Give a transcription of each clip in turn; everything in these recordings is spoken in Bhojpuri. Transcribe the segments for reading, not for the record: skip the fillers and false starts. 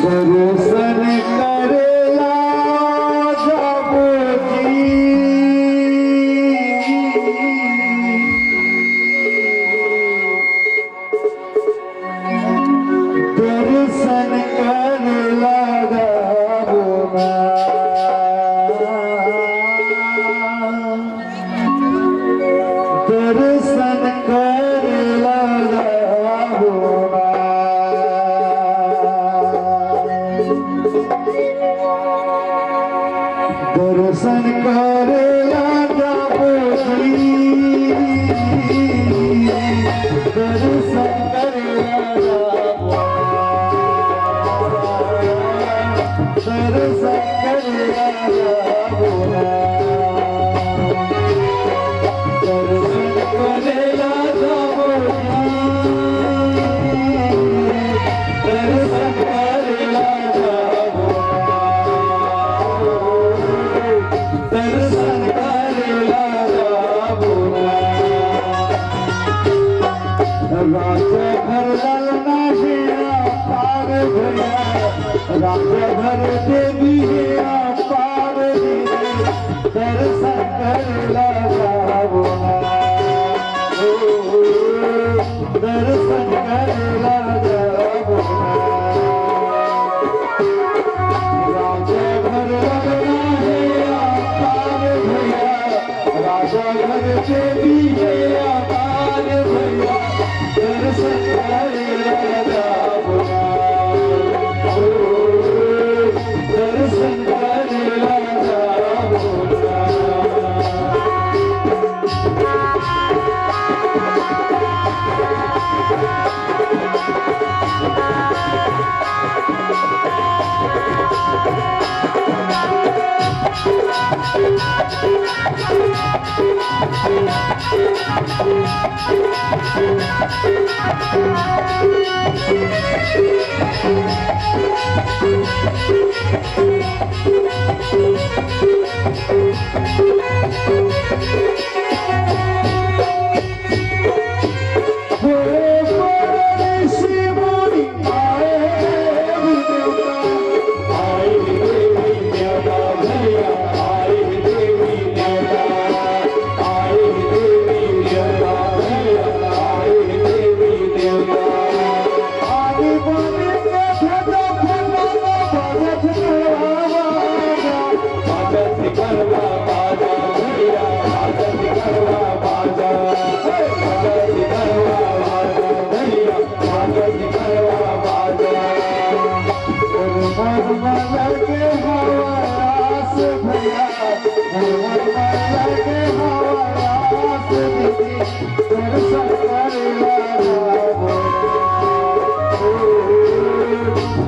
दर्शन करेला जब जी दर्शन करेला जाबोना दर्शन करेला जाबोना दर्शन करेला जाबो जी दर्शन करेला जाबो दर्शन करेला जाबो दर्शन करेला जाबो दर्शन करेला जाबो दर्शन करेला जाबो राजा घर ललना है पार भैया राजा घर देवी है पार दर्शन करेला जाबो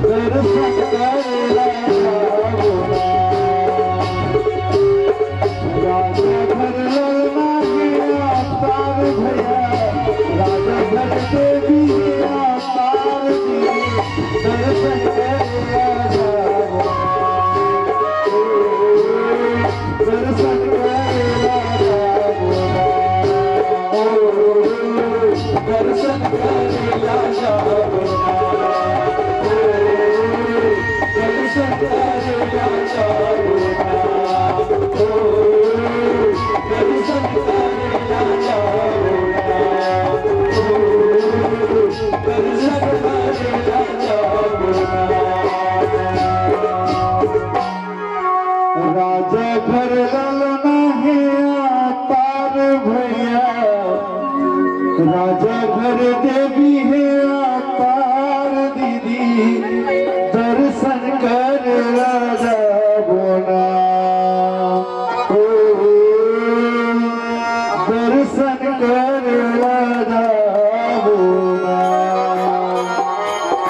दर्शन करेला जाबो राजा घर ललना है पार भैया राजा घर देवी है पार भैया दर्शन करेला जाबो दर्शन करेला जाबो राजा घर देवी है पार दीदी दर्शन कर राजा बोना दर्शन कर राजा बोना।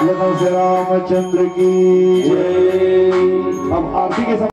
लखन श्री रामचंद्र की जय। अब आरती के समय